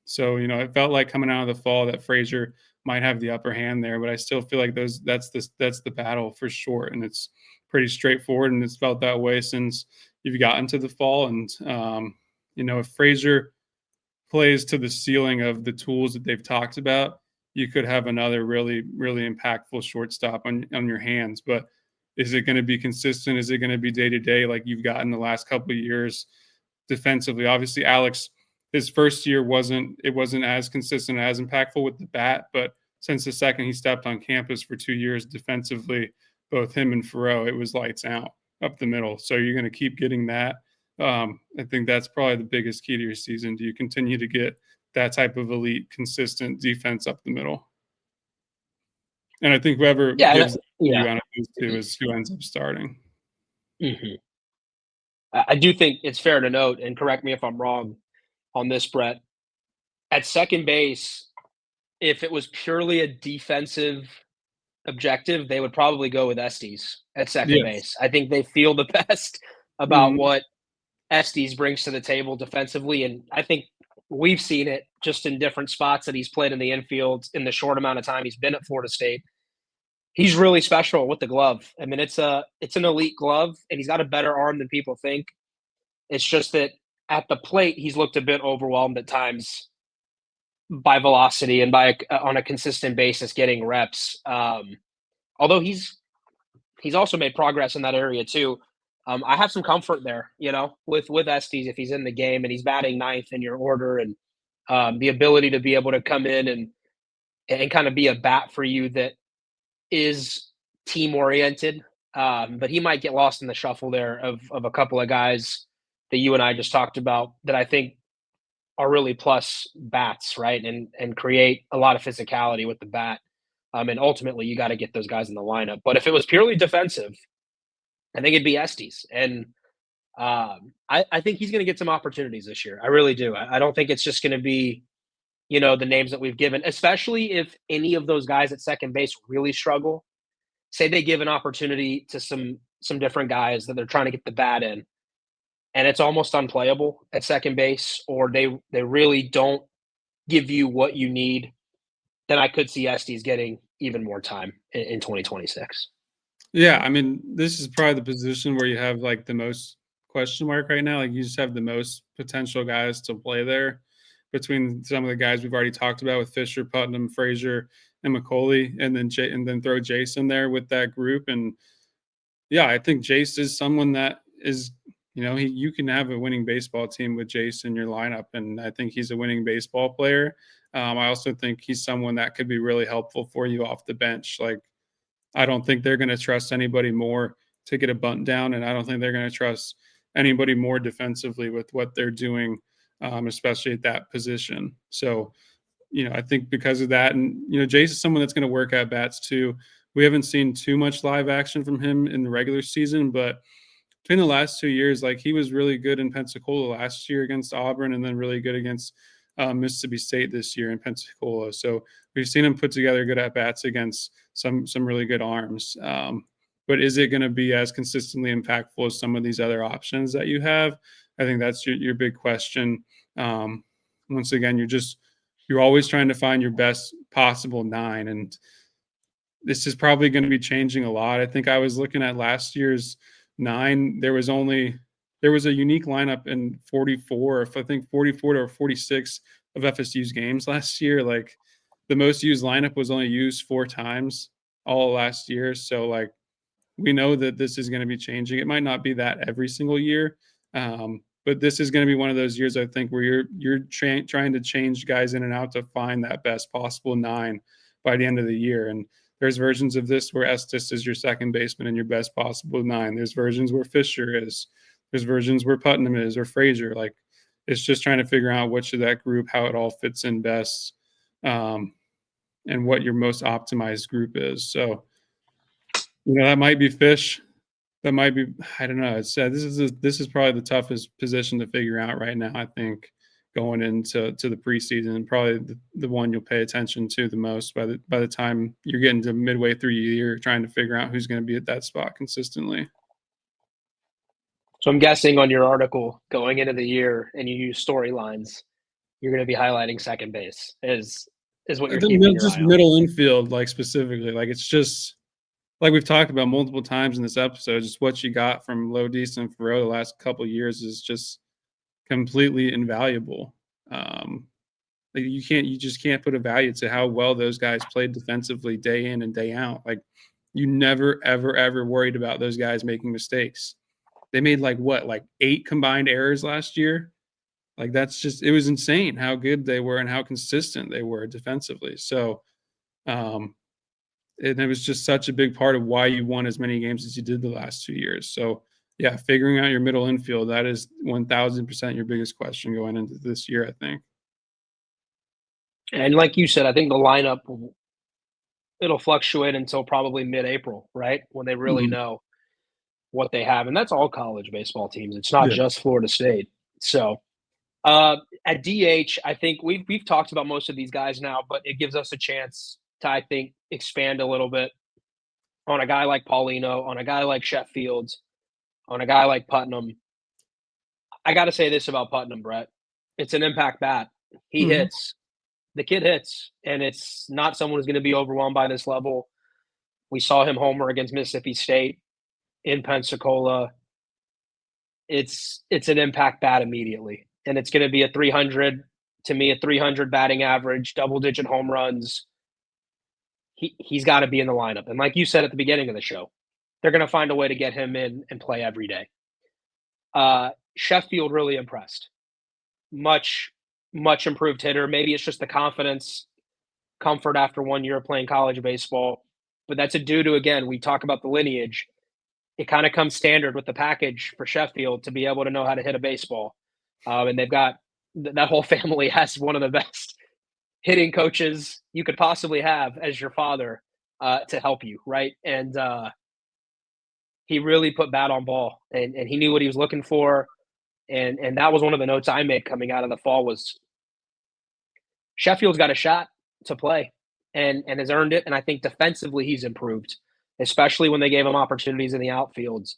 So, it felt like coming out of the fall that Frazier might have the upper hand there, but I still feel like that's the battle for sure. And it's pretty straightforward, and it's felt that way since you've gotten to the fall. And, if Frazier plays to the ceiling of the tools that they've talked about, you could have another really, really impactful shortstop on your hands. But is it going to be consistent? Is it going to be day to day like you've gotten the last couple of years defensively? Obviously, Alex, his first year wasn't as consistent, as impactful with the bat, but since the second he stepped on campus for 2 years defensively, both him and Faroux, it was lights out up the middle. So you're going to keep getting that. I think that's probably the biggest key to your season. Do you continue to get that type of elite, consistent defense up the middle? And I think whoever gives you on those two is who ends up starting. Mm-hmm. I do think it's fair to note, and correct me if I'm wrong on this, Brett, at second base, if it was purely a defensive objective, they would probably go with Estes at second base. I think they feel the best about what Estes brings to the table defensively, and I think we've seen it just in different spots that he's played in the infield in the short amount of time he's been at Florida State. He's really special with the glove. I mean, it's an elite glove, and he's got a better arm than people think. It's just that at the plate, he's looked a bit overwhelmed at times by velocity and by on a consistent basis getting reps. Although he's also made progress in that area too. I have some comfort there, with Estes if he's in the game and he's batting ninth in your order, and the ability to be able to come in and kind of be a bat for you that is team oriented. But he might get lost in the shuffle there of a couple of guys that you and I just talked about that I think are really plus bats, right? And create a lot of physicality with the bat. And ultimately, you got to get those guys in the lineup. But if it was purely defensive, I think it'd be Estes. And I think he's going to get some opportunities this year. I really do. I don't think it's just going to be, the names that we've given, especially if any of those guys at second base really struggle. Say they give an opportunity to some different guys that they're trying to get the bat in, and it's almost unplayable at second base, or they really don't give you what you need, then I could see Estes getting even more time in 2026. Yeah, I mean, this is probably the position where you have like the most question mark right now. Like you just have the most potential guys to play there between some of the guys we've already talked about with Fisher, Putnam, Frazier, and McCauley, and then throw Jason there with that group. And yeah, I think Jace is someone that is, you can have a winning baseball team with Jace in your lineup, and I think he's a winning baseball player. I also think he's someone that could be really helpful for you off the bench. Like I don't think they're going to trust anybody more to get a bunt down, and I don't think they're going to trust anybody more defensively with what they're doing, especially at that position. So, I think because of that, and Jace is someone that's going to work at bats too. We haven't seen too much live action from him in the regular season, but between the last 2 years, like he was really good in Pensacola last year against Auburn, and then really good against Mississippi State this year in Pensacola. So we've seen him put together good at bats against some really good arms. But is it going to be as consistently impactful as some of these other options that you have? I think that's your big question. Once again, you're always trying to find your best possible nine, and this is probably going to be changing a lot. I think I was looking at last year's nine. There was a unique lineup in 44, I think 44 or 46 of FSU's games last year. Like the most used lineup was only used 4 times all last year. So like we know that this is going to be changing. It might not be that every single year, but this is going to be one of those years I think where you're trying to change guys in and out to find that best possible nine by the end of the year. And there's versions of this where Estes is your second baseman and your best possible nine. There's versions where Fisher is. There's versions where Putnam is or Frazier. Like it's just trying to figure out which of that group, how it all fits in best, and what your most optimized group is. So, that might be Fish. That might be, I don't know. It's this is probably the toughest position to figure out right now. I think going into the preseason, and probably the one you'll pay attention to the most by the time you're getting to midway through your year, trying to figure out who's going to be at that spot consistently. So I'm guessing on your article going into the year, and you use storylines, you're going to be highlighting second base is what I you're think keeping your just eye on. middle infield, like specifically, like it's just like we've talked about multiple times in this episode. Just what you got from Lodis and Ferreau the last couple of years is just completely invaluable. Like you just can't put a value to how well those guys played defensively day in and day out. Like you never, ever, ever worried about those guys making mistakes. They made like 8 combined errors last year. Like it was insane how good they were and how consistent they were defensively. So, and it was just such a big part of why you won as many games as you did the last 2 years. So, yeah, figuring out your middle infield, that is 1000% your biggest question going into this year, I think. And like you said, I think the lineup it'll fluctuate until probably mid-April, right? When they really Mhm. know what they have. And that's all college baseball teams. It's not Yeah. just Florida State. So at DH, I think we've talked about most of these guys now, but it gives us a chance to, I think, expand a little bit on a guy like Paulino, on a guy like Sheffield, on a guy like Putnam. I got to say this about Putnam, Brett. It's an impact bat. He Mhm. hits. The kid hits, and it's not someone who's going to be overwhelmed by this level. We saw him homer against Mississippi State in Pensacola. it's an impact bat immediately, and it's going to be a 300 to me, a 300 batting average, double digit home runs. He's got to be in the lineup, and like you said at the beginning of the show, they're going to find a way to get him in and play every day. Sheffield really impressed. Much improved hitter. Maybe it's just the confidence, comfort after 1 year playing college baseball, but that's a due to, again, we talk about the lineage. It kind of comes standard with the package for Sheffield to be able to know how to hit a baseball. And they've got that whole family has one of the best hitting coaches you could possibly have as your father to help you, right? And he really put bat on ball, and he knew what he was looking for. And that was one of the notes I made coming out of the fall was Sheffield's got a shot to play and has earned it. And I think defensively he's improved, especially when they gave him opportunities in the outfields.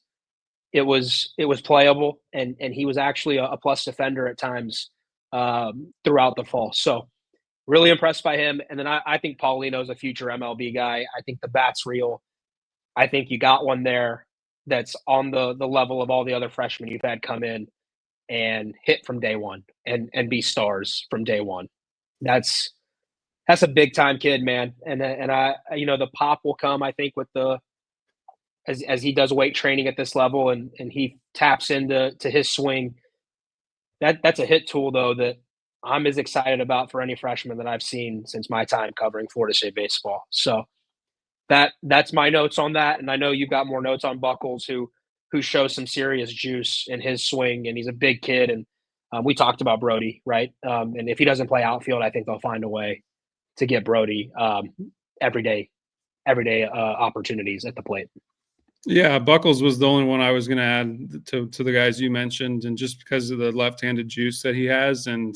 It was playable, and he was actually a plus defender at times throughout the fall. So really impressed by him. And then I think Paulino's a future MLB guy. I think the bat's real. I think you got one there that's on the level of all the other freshmen you've had come in and hit from day one and be stars from day one. That's that's a big time kid, man. And I the pop will come, I think, with the as he does weight training at this level and he taps into his swing. That's a hit tool though that I'm as excited about for any freshman that I've seen since my time covering Florida State baseball. So that's my notes on that, and I know you've got more notes on Buckles, who shows some serious juice in his swing, and he's a big kid. And we talked about Brody, right? And if he doesn't play outfield, I think they'll find a way to get Brody every day, opportunities at the plate. Yeah, Buckles was the only one I was going to add to the guys you mentioned, and just because of the left-handed juice that he has, and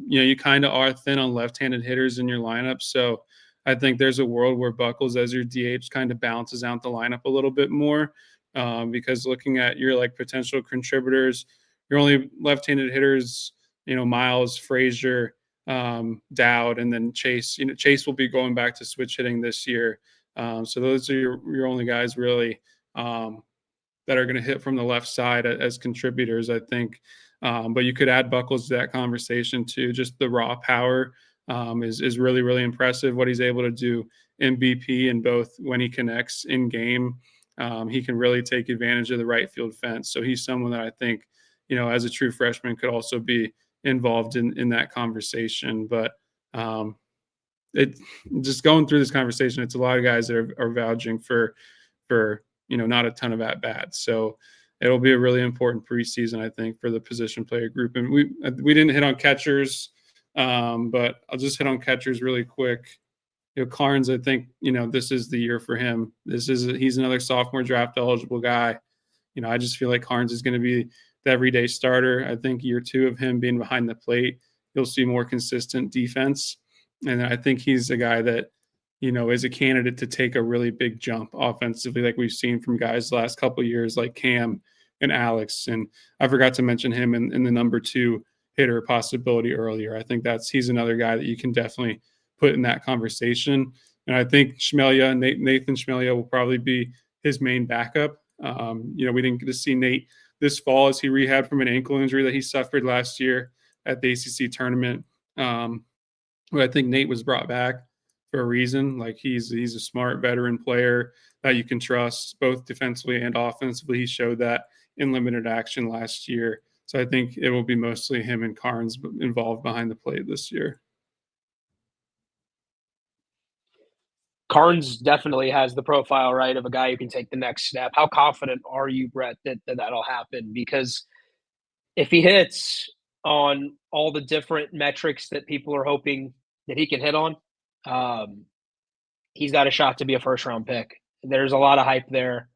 you kind of are thin on left-handed hitters in your lineup, so I think there's a world where Buckles as your DH kind of balances out the lineup a little bit more, because looking at your like potential contributors, your only left-handed hitters, Miles, Frazier, Dowd, and then Chase. Chase will be going back to switch hitting this year. So those are your only guys really that are going to hit from the left side as contributors, I think. But you could add Buckles to that conversation too. Just the raw power is really, really impressive. What he's able to do in BP and both when he connects in game, he can really take advantage of the right field fence. So he's someone that I think, as a true freshman could also be involved in that conversation. But it just going through this conversation, it's a lot of guys that are vouching for not a ton of at bats. So it'll be a really important preseason, I think, for the position player group. And we didn't hit on catchers, but I'll just hit on catchers really quick. Carnes, I think this is the year for him. He's another sophomore draft eligible guy. I just feel like Carnes is going to be the everyday starter. I think year 2 of him being behind the plate, you'll see more consistent defense. And I think he's a guy that, is a candidate to take a really big jump offensively, like we've seen from guys the last couple of years, like Cam and Alex. And I forgot to mention him in the number 2 hitter possibility earlier. I think he's another guy that you can definitely put in that conversation. And I think Nathan Schmelia will probably be his main backup. We didn't get to see Nate this fall as he rehabbed from an ankle injury that he suffered last year at the ACC tournament. But I think Nate was brought back for a reason. Like he's a smart veteran player that you can trust both defensively and offensively. He showed that in limited action last year. So I think it will be mostly him and Carnes involved behind the plate this year. Carnes definitely has the profile, right, of a guy who can take the next step. How confident are you, Brett, that'll happen? Because if he hits on all the different metrics that people are hoping that he can hit on, he's got a shot to be a first-round pick. There's a lot of hype there.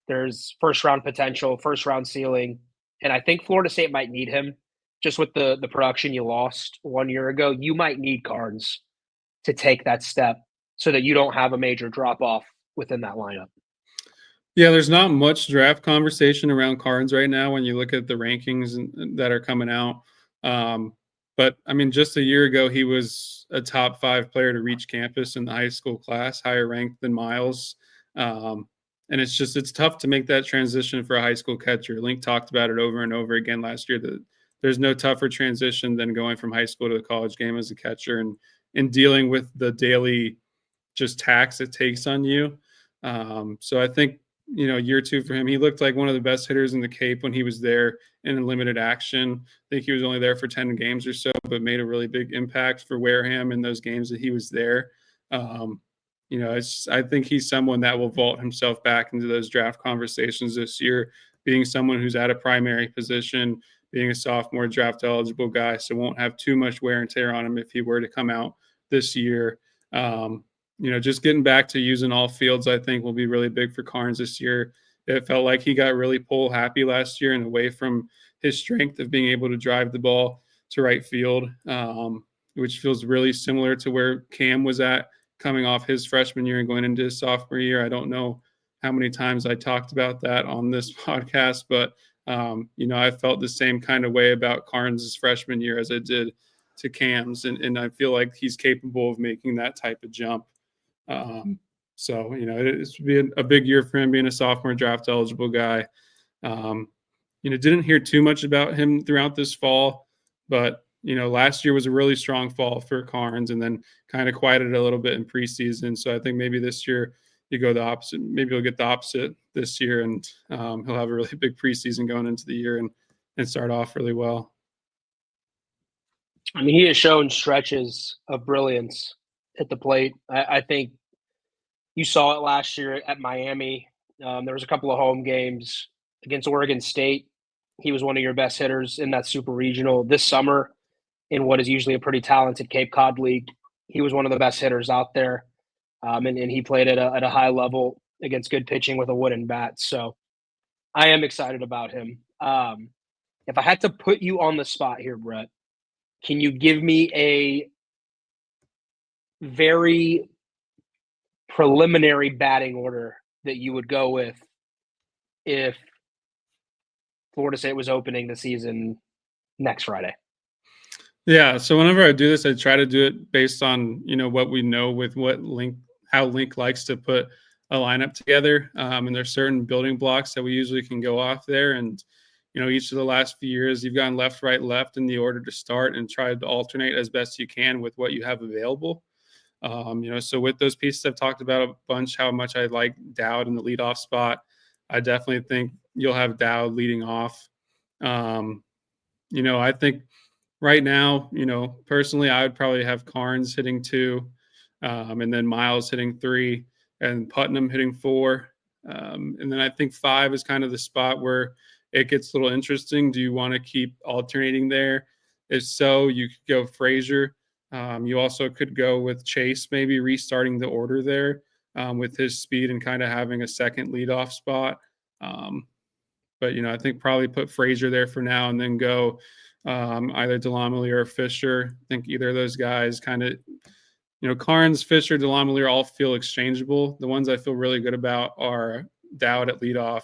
There's first-round potential, first-round ceiling, and I think Florida State might need him. Just with the production you lost 1 year ago, you might need Carnes to take that step so that you don't have a major drop-off within that lineup. Yeah, there's not much draft conversation around Carnes right now when you look at the rankings that are coming out. But, I mean, just a year ago, he was a top 5 player to reach campus in the high school class, higher ranked than Miles. And And it's tough to make that transition for a high school catcher. Link talked about it over and over again last year that there's no tougher transition than going from high school to the college game as a catcher and dealing with the daily just tax it takes on you. So I think, year two for him, he looked like one of the best hitters in the Cape when he was there in limited action. I think he was only there for 10 games or so, but made a really big impact for Wareham in those games that he was there. I think he's someone that will vault himself back into those draft conversations this year, being someone who's at a primary position, being a sophomore draft eligible guy, so won't have too much wear and tear on him if he were to come out this year. Just getting back to using all fields, I think will be really big for Carnes this year. It felt like he got really pull happy last year and away from his strength of being able to drive the ball to right field, which feels really similar to where Cam was at coming off his freshman year and going into his sophomore year. I don't know how many times I talked about that on this podcast, but I felt the same kind of way about Carnes' freshman year as I did to Cam's, and I feel like he's capable of making that type of jump. It's be a big year for him being a sophomore draft eligible guy. Didn't hear too much about him throughout this fall, but last year was a really strong fall for Carnes and then kind of quieted a little bit in preseason. So I think maybe this year you go the opposite. Maybe he'll get the opposite this year, and he'll have a really big preseason going into the year and start off really well. I mean, he has shown stretches of brilliance at the plate. I think you saw it last year at Miami. There was a couple of home games against Oregon State. He was one of your best hitters in that super regional. This summer, in what is usually a pretty talented Cape Cod league, he was one of the best hitters out there. And he played at a high level against good pitching with a wooden bat. So I am excited about him. If I had to put you on the spot here, Brett, can you give me a very preliminary batting order that you would go with if Florida State was opening the season next Friday? Yeah, so whenever I do this, I try to do it based on what we know with how Link likes to put a lineup together, and there's certain building blocks that we usually can go off there. And each of the last few years, you've gone left, right, left in the order to start and tried to alternate as best you can with what you have available. So with those pieces, I've talked about a bunch how much I like Dowd in the leadoff spot. I definitely think you'll have Dowd leading off. I think right now, personally, I would probably have Carnes hitting 2, and then Miles hitting 3, and Putnam hitting 4. And then I think 5 is kind of the spot where it gets a little interesting. Do you want to keep alternating there? If so, you could go Frazier. You also could go with Chase, maybe restarting the order there with his speed and kind of having a second leadoff spot. But I think probably put Frazier there for now and then go either Delamalee or Fisher. I think either of those guys kind of, Carnes, Fisher, Delamalee all feel exchangeable. The ones I feel really good about are Dowd at leadoff,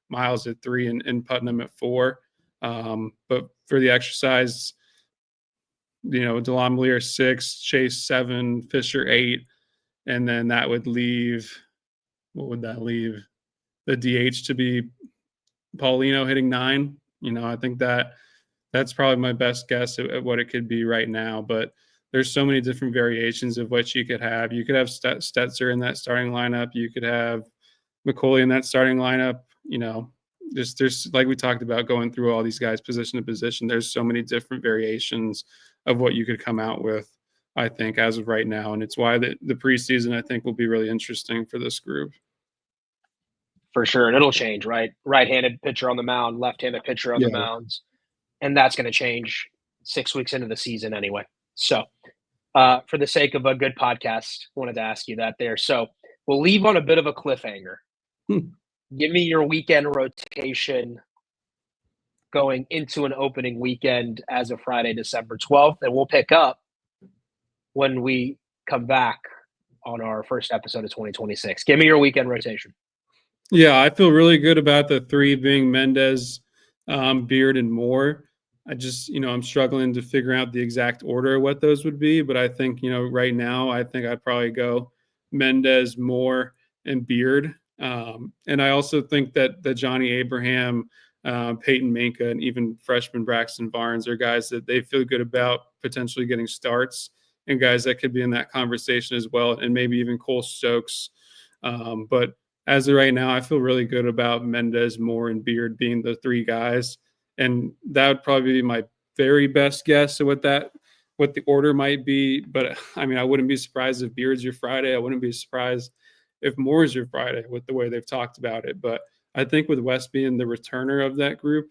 Miles at 3, and Putnam at 4. But for the exercise, Delamalee are 6, Chase 7, Fisher 8, and then that would leave. What would that leave? The DH to be Paulino hitting 9. I think that's probably my best guess at what it could be right now. But there's so many different variations of what you could have. You could have Stetzer in that starting lineup. You could have McCauley in that starting lineup. There's like we talked about going through all these guys position to position. There's so many different variations of what you could come out with, I think, as of right now. And it's why the preseason, I think, will be really interesting for this group. For sure. And it'll change, right? Right-handed pitcher on the mound, left-handed pitcher on the mounds. And that's going to change 6 weeks into the season anyway. So for the sake of a good podcast, wanted to ask you that there. So we'll leave on a bit of a cliffhanger. Give me your weekend rotation going into an opening weekend as of Friday, December 12th, and we'll pick up when we come back on our first episode of 2026. Give me your weekend rotation. Yeah, I feel really good about the 3 being Mendez, Beard, and Moore. I just, I'm struggling to figure out the exact order of what those would be, but I think, right now, I think I'd probably go Mendez, Moore, and Beard. And I also think that Johnny Abraham, Peyton Manka, and even freshman Braxton Barnes are guys that they feel good about potentially getting starts, and guys that could be in that conversation as well, and maybe even Cole Stokes. But as of right now, I feel really good about Mendez, Moore, and Beard being the three guys, and that would probably be my very best guess of what the order might be. But I mean, I wouldn't be surprised if Beard's your Friday. I wouldn't be surprised if Moore's your Friday with the way they've talked about it. But I think with West being the returner of that group,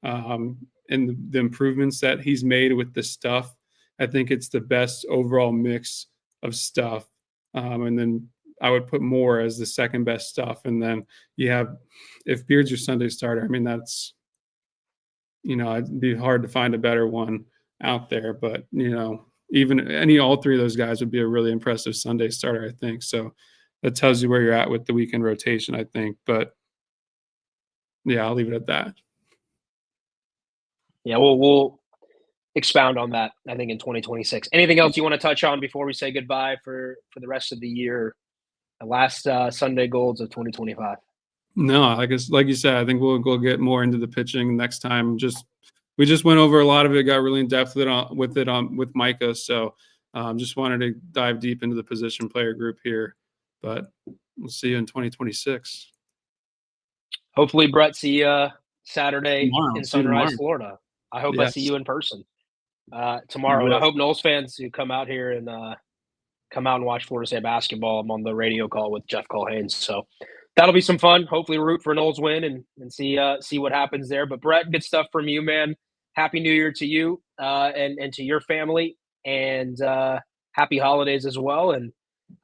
and the improvements that he's made with the stuff, I think it's the best overall mix of stuff. And then I would put Moore as the second best stuff. And then you have, if Beard's your Sunday starter, I mean, that's, it'd be hard to find a better one out there. But, even all three of those guys would be a really impressive Sunday starter, I think. So that tells you where you're at with the weekend rotation, I think. But yeah, I'll leave it at that. Yeah, we'll expound on that, I think, in 2026. Anything else you want to touch on before we say goodbye for the rest of the year, the last Sunday Golds of 2025? No, like you said, I think we'll get more into the pitching next time. We just went over a lot of it, got really in depth with Micah. So just wanted to dive deep into the position player group here. But we'll see you in 2026. Hopefully, Brett, see you Saturday Tomorrow. in Sunrise, Florida. I hope I see you in person tomorrow. And I hope Noles fans who come out here and come out and watch Florida State basketball. I'm on the radio call with Jeff Colhane. So that'll be some fun. Hopefully root for Noles win and see what happens there. But Brett, good stuff from you, man. Happy New Year to you and to your family, and happy holidays as well. And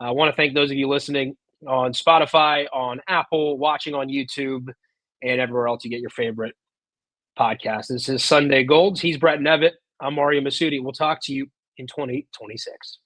I want to thank those of you listening on Spotify, on Apple, watching on YouTube, and everywhere else you get your favorite podcast. This is Sunday Golds. He's Brett Nevitt. I'm Mario Masudi. We'll talk to you in 2026.